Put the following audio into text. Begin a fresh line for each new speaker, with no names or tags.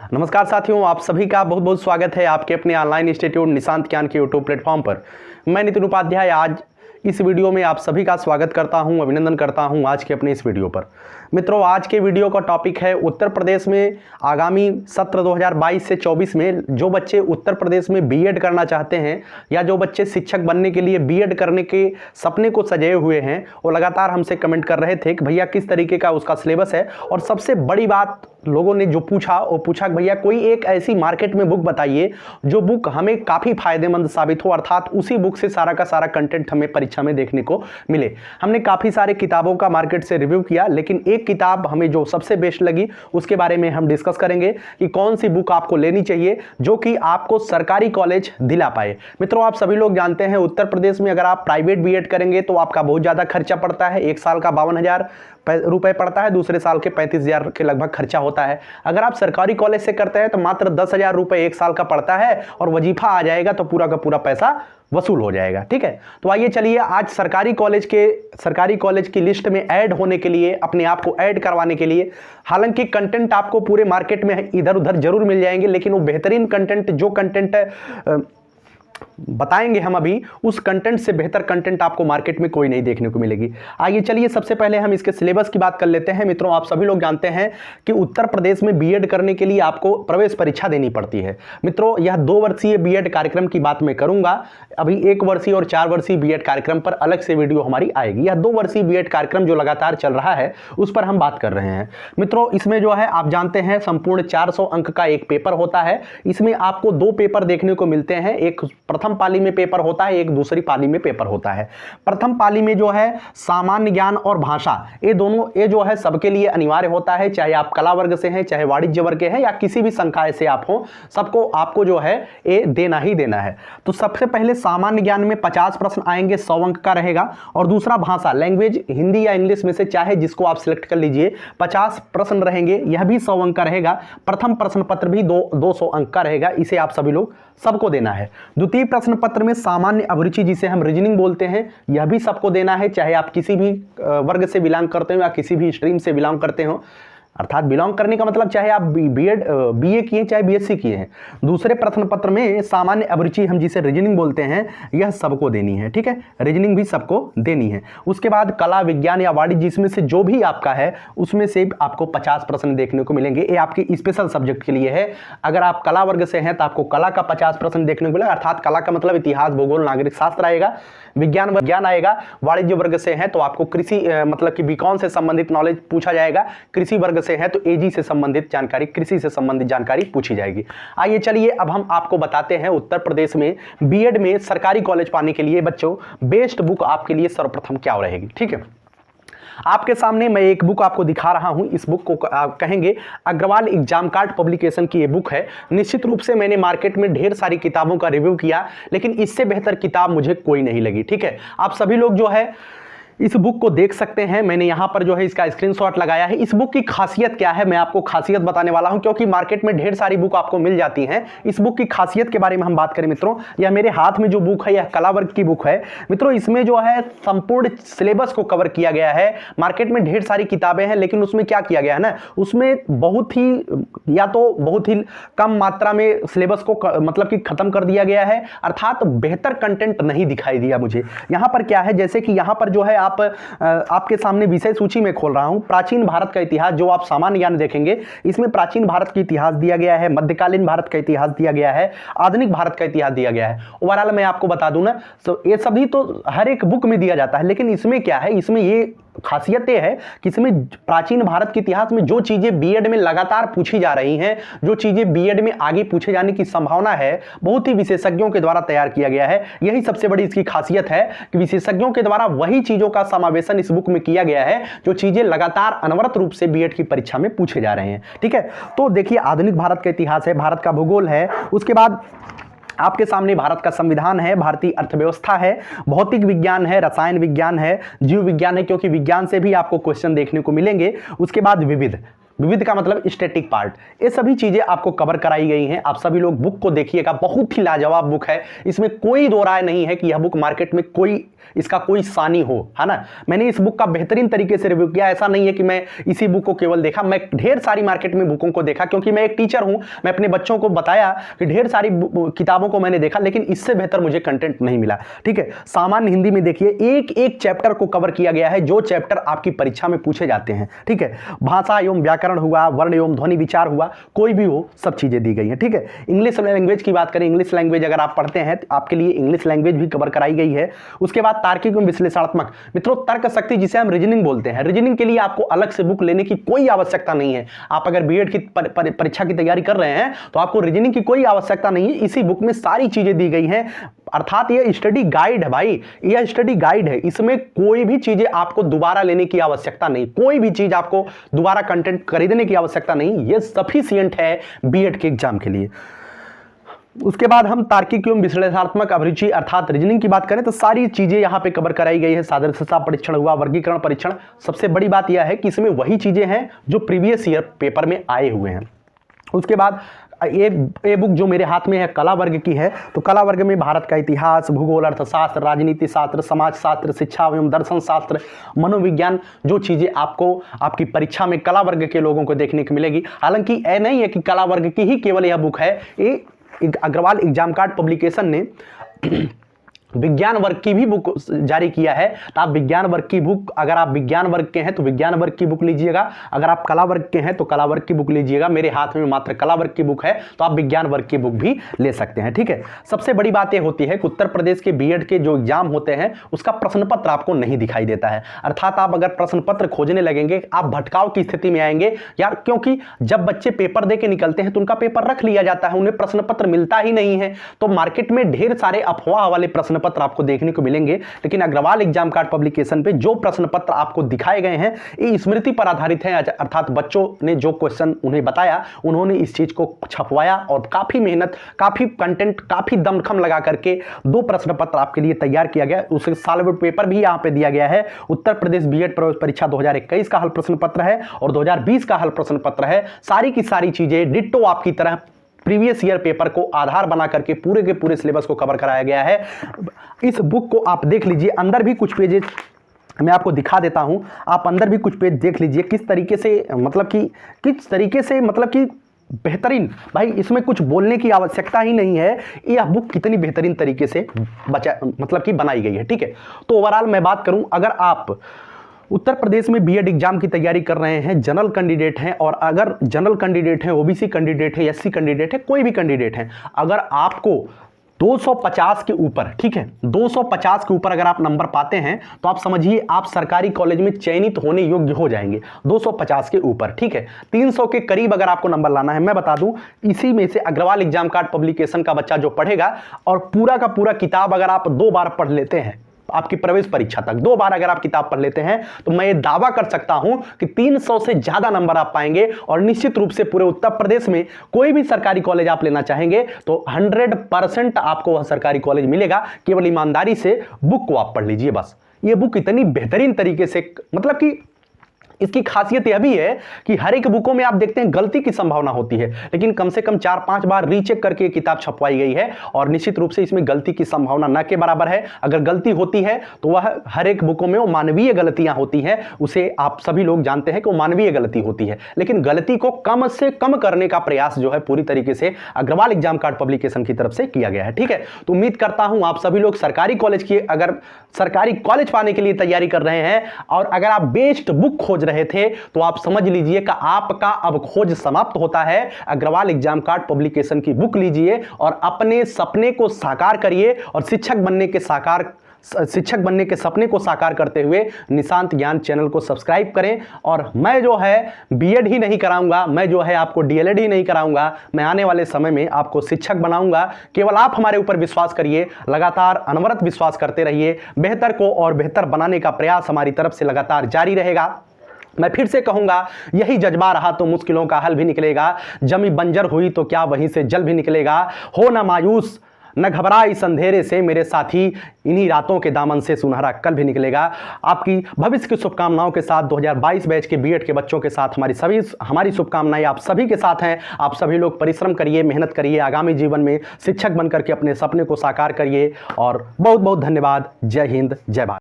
नमस्कार साथियों, आप सभी का बहुत बहुत स्वागत है आपके अपने ऑनलाइन इंस्टीट्यूट निशांत ज्ञान के यूट्यूब प्लेटफॉर्म पर। मैं नितिन उपाध्याय आज इस वीडियो में आप सभी का स्वागत करता हूं, अभिनंदन करता हूं आज के अपने इस वीडियो पर। मित्रों, आज के वीडियो का टॉपिक है उत्तर प्रदेश में आगामी सत्र 2022 से 24 में जो बच्चे उत्तर प्रदेश में बीएड करना चाहते हैं या जो बच्चे शिक्षक बनने के लिए बीएड करने के सपने को सजाए हुए हैं, वो लगातार हमसे कमेंट कर रहे थे कि भैया किस तरीके का उसका सिलेबस है। और सबसे बड़ी बात लोगों ने जो पूछा वो पूछा कि भैया कोई एक ऐसी मार्केट में बुक बताइए जो बुक हमें काफ़ी फायदेमंद साबित हो, अर्थात उसी बुक से सारा का सारा कंटेंट हमें परीक्षा में देखने को मिले। हमने काफ़ी सारे किताबों का मार्केट से रिव्यू किया, लेकिन एक किताब हमें जो सबसे बेस्ट लगी उसके बारे में हम डिस्कस करेंगे कि कौन सी बुक आपको लेनी चाहिए जो कि आपको सरकारी कॉलेज दिला पाए। मित्रों, आप सभी लोग जानते हैं उत्तर प्रदेश में अगर आप प्राइवेट बीएड करेंगे तो आपका बहुत ज़्यादा खर्चा पड़ता है। एक साल का 52,000 रुपए पड़ता है, दूसरे साल के 35,000 के लगभग खर्चा होता है। अगर आप सरकारी कॉलेज से करते हैं तो मात्र 10,000 रुपए एक साल का पड़ता है और वजीफा आ जाएगा तो पूरा का पूरा पैसा वसूल हो जाएगा। ठीक है, तो आइए चलिए आज सरकारी कॉलेज की लिस्ट में ऐड होने के लिए, अपने आप को ऐड करवाने के लिए, हालांकि कंटेंट आपको पूरे मार्केट में इधर उधर जरूर मिल जाएंगे, लेकिन वो बेहतरीन कंटेंट जो कंटेंट बताएंगे हम अभी, उस कंटेंट से बेहतर कंटेंट आपको मार्केट में कोई नहीं देखने को मिलेगी। आइए चलिए सबसे पहले हम इसके सिलेबस की बात कर लेते हैं। मित्रों, आप सभी लोग जानते हैं कि उत्तर प्रदेश में बीएड करने के लिए आपको प्रवेश परीक्षा देनी पड़ती है। मित्रों, यह 2 वर्षीय बीएड कार्यक्रम की बात मैं करूंगा। अभी 1 वर्षीय और 4 वर्षीय बीएड कार्यक्रम पर अलग से वीडियो हमारी आएगी। यह 2 वर्षीय बीएड कार्यक्रम जो लगातार चल रहा है उस पर हम बात कर रहे हैं। मित्रों, इसमें जो है आप जानते हैं संपूर्ण 400 अंक का एक पेपर होता है। इसमें आपको 2 पेपर देखने को मिलते हैं, एक प्रथम पाली में पेपर होता है, एक दूसरी पाली में पेपर होता है। प्रथम पाली में जो है सामान्य ज्ञान और भाषा, ये जो है सबके लिए अनिवार्य होता है, चाहे आप कला वर्ग से हैं, चाहे वाणिज्य वर्ग के हैं या किसी भी संकाय से आप हो, सबको आपको जो है ये देना ही देना है। तो सबसे पहले सामान्य ज्ञान में 50 प्रश्न आएंगे, 100 अंक का रहेगा। और दूसरा भाषा, लैंग्वेज हिंदी या इंग्लिश में से चाहे जिसको आप सिलेक्ट कर लीजिए, 50 प्रश्न रहेंगे, यह भी 100 अंक का रहेगा। प्रथम प्रश्न पत्र भी 200 अंक का रहेगा, इसे आप सभी लोग सबको देना है। द्वितीय प्रश्न पत्र में सामान्य अभिरुचि जिसे हम रीजनिंग बोलते हैं, यह भी सबको देना है, चाहे आप किसी भी वर्ग से बिलोंग करते हो या किसी भी स्ट्रीम से बिलोंग करते हो। अर्थात बिलोंग करने का मतलब चाहे आप बीए किए चाहे बीएससी किए हैं। दूसरे प्रश्न पत्र में सामान्य अभिरुचि हम जिसे रीजनिंग बोलते हैं, यह सबको देनी है। ठीक है, रीजनिंग भी सबको देनी है। उसके बाद कला, विज्ञान या वाणिज्य जिसमें से जो भी आपका है उसमें से आपको 50 प्रश्न देखने को मिलेंगे। ये आपकी स्पेशल सब्जेक्ट के लिए है। अगर आप कला वर्ग से हैं तो आपको कला का 50 प्रश्न देखने को मिलेगा, अर्थात कला का मतलब इतिहास, भूगोल, नागरिक शास्त्र आएगा। विज्ञान आएगा। वाणिज्य वर्ग से हैं तो आपको कृषि मतलब कि बीकॉम से संबंधित नॉलेज पूछा जाएगा। कृषि वर्ग से है तो एजी से संबंधित जानकारी, कृषि से संबंधित जानकारी पूछी जाएगी। आइए चलिए अब हम आपको बताते हैं उत्तर प्रदेश में बीएड में सरकारी कॉलेज पाने के लिए बच्चों बेस्ट बुक आपके लिए सर्वप्रथम क्या रहेगी। ठीक है, आपके सामने मैं एक बुक आपको दिखा रहा हूं। इस बुक को आप कहेंगे अग्रवाल एग्जाम कार्ड पब्लिकेशन की ये बुक है। निश्चित रूप से मैंने मार्केट में ढेर सारी किताबों का रिव्यू किया, लेकिन इससे बेहतर किताब मुझे कोई नहीं लगी। ठीक है, आप सभी लोग जो है इस बुक को देख सकते हैं। मैंने यहां पर जो है इसका स्क्रीनशॉट लगाया है। इस बुक की खासियत क्या है मैं आपको खासियत बताने वाला हूं, क्योंकि मार्केट में ढेर सारी बुक आपको मिल जाती हैं। इस बुक की खासियत के बारे में हम बात करें मित्रों, यह मेरे हाथ में जो बुक है यह कला वर्ग की बुक है। मित्रों, इसमें जो है संपूर्ण सिलेबस को कवर किया गया है। मार्केट में ढेर सारी किताबें हैं, लेकिन उसमें क्या किया गया है ना, उसमें बहुत ही कम मात्रा में सिलेबस को मतलब कि खत्म कर दिया गया है, अर्थात बेहतर कंटेंट नहीं दिखाई दिया मुझे। यहां पर क्या है, जैसे कि यहां पर जो है आपके सामने विषय सूची में खोल रहा हूं, प्राचीन भारत का इतिहास, जो आप सामान्य ज्ञान देखेंगे इसमें प्राचीन भारत का इतिहास दिया गया है, मध्यकालीन भारत का इतिहास दिया गया है, आधुनिक भारत का इतिहास दिया गया है। ओवरऑल मैं आपको बता दूं ना, तो ये सभी तो हर एक बुक में दिया जाता है, लेकिन इसमें क्या है, इसमें ये खासियत ये है कि इसमें प्राचीन भारत के इतिहास में जो चीजें बीएड में लगातार पूछी जा रही हैं, जो चीजें बीएड में आगे पूछे जाने की संभावना है, बहुत ही विशेषज्ञों के द्वारा तैयार किया गया है। यही सबसे बड़ी इसकी खासियत है कि विशेषज्ञों के द्वारा वही चीजों का समावेशन इस बुक में किया गया है जो चीजें लगातार अनवरत रूप से बीएड की परीक्षा में पूछे जा रहे हैं। ठीक है, तो देखिए आधुनिक भारत का इतिहास है, भारत का भूगोल है, उसके बाद आपके सामने भारत का संविधान है, भारतीय अर्थव्यवस्था है, भौतिक विज्ञान है, रसायन विज्ञान है, जीव विज्ञान है, क्योंकि विज्ञान से भी आपको क्वेश्चन देखने को मिलेंगे। उसके बाद विविध का मतलब स्टैटिक पार्ट, ये सभी चीजें आपको कवर कराई गई हैं। आप सभी लोग बुक को देखिएगा, बहुत ही लाजवाब बुक है। इसमें कोई दो राय नहीं है कि यह बुक मार्केट में कोई इसका कोई सानी हो, है ना। मैंने इस बुक का बेहतरीन तरीके से रिव्यू किया। ऐसा नहीं है कि मैं इसी बुक को केवल देखा, मैं ढेर सारी मार्केट में बुकों को देखा, क्योंकि मैं एक टीचर हूं। मैं अपने बच्चों को बताया कि ढेर सारी किताबों को मैंने देखा, लेकिन इससे बेहतर मुझे कंटेंट नहीं मिला। ठीक है, सामान्य हिंदी में देखिए एक एक चैप्टर को कवर किया गया है, जो चैप्टर आपकी परीक्षा में पूछे जाते हैं। ठीक है, भाषा एवं व्याकरण हुआ, वर्ण एवं ध्वनि विचार हुआ, कोई भी हो, सब चीजें दी गई हैं। ठीक है, इंग्लिश लैंग्वेज की बात करें, इंग्लिश लैंग्वेज अगर आप पढ़ते हैं तो आपके लिए इंग्लिश लैंग्वेज भी कवर कराई गई है। उसके बाद तार्किक एवं विश्लेषणात्मक, मित्रों तर्क शक्ति जिसे हम रीजनिंग बोलते हैं, रीजनिंग के लिए आपको अलग से बुक लेने की कोई आवश्यकता नहीं है। आप अगर बीएड की परीक्षा की तैयारी कर रहे हैं तो आपको रीजनिंग की कोई आवश्यकता नहीं है। इसी बुक में सारी चीजें दी गई हैं, अर्थात यह स्टडी गाइड है भाई, यह स्टडी गाइड है। इसमें कोई भी चीजें आपको दोबारा लेने की आवश्यकता नहीं, कोई भी चीज आपको दोबारा कंटेंट खरीदने की आवश्यकता नहीं, यह सफिशिएंट है बीएड के एग्जाम के लिए। उसके बाद हम तार्किक एवं विश्लेषणात्मक अभिरुचि अर्थात रीजनिंग की बात करें तो सारी चीजें यहां पे कवर कराई गई है। सादृश्यता परीक्षण हुआ, वर्गीकरण परीक्षण, सबसे बड़ी बात यह है कि इसमें वही चीजें हैं जो प्रीवियस ईयर पेपर में आए हुए हैं। उसके बाद ये बुक जो मेरे हाथ में है कला वर्ग की है, तो कला वर्ग में भारत का इतिहास, भूगोल, अर्थशास्त्र, राजनीति शास्त्र, समाज शास्त्र, शिक्षा एवं दर्शन शास्त्र, मनोविज्ञान, जो चीजें आपको आपकी परीक्षा में कला वर्ग के लोगों को देखने को मिलेगी। हालांकि यह नहीं है कि कला वर्ग की ही केवल यह बुक है, ये अग्रवाल एग्जाम कार्ड पब्लिकेशन ने विज्ञान वर्ग की भी बुक जारी किया है। तो आप विज्ञान वर्ग की बुक, अगर आप विज्ञान वर्ग के हैं तो विज्ञान वर्ग की बुक लीजिएगा, अगर आप कला वर्ग के हैं तो कला वर्ग की बुक लीजिएगा। मेरे हाथ में मात्र कला वर्ग की बुक है, तो आप विज्ञान वर्ग की बुक भी ले सकते हैं। ठीक है, सबसे बड़ी बात यह होती है कि उत्तर प्रदेश के बीएड के जो एग्जाम होते हैं उसका प्रश्न पत्र आपको नहीं दिखाई देता है। अर्थात आप अगर प्रश्न पत्र खोजने लगेंगे आप भटकाव की स्थिति में आएंगे यार, क्योंकि जब बच्चे पेपर दे के निकलते हैं तो उनका पेपर रख लिया जाता है, उन्हें प्रश्न पत्र मिलता ही नहीं है। तो मार्केट में ढेर सारे अफवाह वाले प्रश्न पत्र आपको देखने को मिलेंगे, लेकिन अग्रवाल एग्जाम कार्ड पब्लिकेशन पे जो प्रश्न पत्र आपको दिखाए गए हैं ये स्मृति पर आधारित है। अर्थात बच्चों ने जो क्वेश्चन उन्हें बताया उन्होंने इस चीज को छपवाया और काफी मेहनत, काफी कंटेंट, काफी दमखम लगा करके 2 प्रश्न पत्र आपके लिए तैयार किया गया। उसके सॉल्व पेपर भी यहां पे दिया गया है। उत्तर प्रदेश बीएड प्रवेश परीक्षा 2021 का हल प्रश्न पत्र है और 2020 का हल प्रश्न पत्र है। सारी की सारी चीजें डिट्टो आपकी तरह प्रीवियस ईयर पेपर को आधार बना करके पूरे के पूरे सिलेबस को कवर कराया गया है। इस बुक को आप देख लीजिए, अंदर भी कुछ पेजेस मैं आपको दिखा देता हूं, आप अंदर भी कुछ पेज देख लीजिए किस तरीके से मतलब कि बेहतरीन। भाई इसमें कुछ बोलने की आवश्यकता ही नहीं है, यह बुक कितनी बेहतरीन तरीके से बनाई गई है। ठीक है, तो ओवरऑल मैं बात करूं, अगर आप उत्तर प्रदेश में बीएड एग्जाम की तैयारी कर रहे हैं, जनरल कैंडिडेट हैं, और अगर जनरल कैंडिडेट है, ओबीसी कैंडिडेट है, एससी कैंडिडेट है, कोई भी कैंडिडेट है, अगर आपको 250 के ऊपर, ठीक है 250 के ऊपर अगर आप नंबर पाते हैं तो आप समझिए आप सरकारी कॉलेज में चयनित होने योग्य हो जाएंगे। 250 के ऊपर, ठीक है 300 के करीब अगर आपको नंबर लाना है। मैं बता दूं इसी में से अग्रवाल एग्जाम कार्ड पब्लिकेशन का बच्चा जो पढ़ेगा और पूरा का पूरा किताब अगर आप 2 बार पढ़ लेते हैं, आपकी प्रवेश परीक्षा तक 2 बार अगर आप किताब पढ़ लेते हैं तो मैं ये दावा कर सकता हूं कि 300 से ज्यादा नंबर आप पाएंगे। और निश्चित रूप से पूरे उत्तर प्रदेश में कोई भी सरकारी कॉलेज आप लेना चाहेंगे तो 100% आपको वह सरकारी कॉलेज मिलेगा। केवल ईमानदारी से बुक को आप पढ़ लीजिए बस। ये बुक इतनी बेहतरीन तरीके से, मतलब कि इसकी खासियत यह भी है कि हर एक बुकों में आप देखते हैं गलती की संभावना होती है, लेकिन कम से कम 4-5 बार रीचेक करके किताब छपवाई गई है और निश्चित रूप से इसमें गलती की संभावना न के बराबर है। अगर गलती होती है तो वह हर एक बुकों में वो मानवीय गलतियां होती हैं, उसे आप सभी लोग जानते हैं कि वो मानवीय गलती होती है, लेकिन गलती को कम से कम करने का प्रयास जो है पूरी तरीके से अग्रवाल एग्जाम कार्ड पब्लिकेशन की तरफ से किया गया है। ठीक है, तो उम्मीद करता हूं आप सभी लोग सरकारी कॉलेज की, अगर सरकारी कॉलेज पाने के लिए तैयारी कर रहे हैं और अगर आप बेस्ट बुक खोज रहे थे तो आप समझ लीजिए कि आपका अब खोज समाप्त होता है। अग्रवाल एग्जाम कार्ड पब्लिकेशन की बुक लीजिए और अपने सपने को साकार करिए और शिक्षक बनने के सपने को साकार करते हुए निशांत ज्ञान चैनल को सब्सक्राइब करें। और मैं जो है बीएड ही नहीं कराऊंगा, मैं जो है आपको डीएलएड ही नहीं कराऊंगा, मैं आने वाले समय में आपको शिक्षक बनाऊंगा। केवल आप हमारे ऊपर विश्वास करिए, लगातार अनवरत विश्वास करते रहिए। बेहतर को और बेहतर बनाने का प्रयास हमारी तरफ से लगातार जारी रहेगा। मैं फिर से कहूंगा, यही जज्बा रहा तो मुश्किलों का हल भी निकलेगा। जमी बंजर हुई तो क्या वहीं से जल भी निकलेगा। हो ना मायूस, न घबरा इस अंधेरे से मेरे साथी, इन्हीं रातों के दामन से सुनहरा कल भी निकलेगा। आपकी भविष्य की शुभकामनाओं के साथ 2022 बैच के बीएड के बच्चों के साथ हमारी शुभकामनाएं आप सभी के साथ हैं। आप सभी लोग परिश्रम करिए, मेहनत करिए, आगामी जीवन में शिक्षक बनकर के अपने सपने को साकार करिए। और बहुत बहुत धन्यवाद। जय हिंद, जय भारत।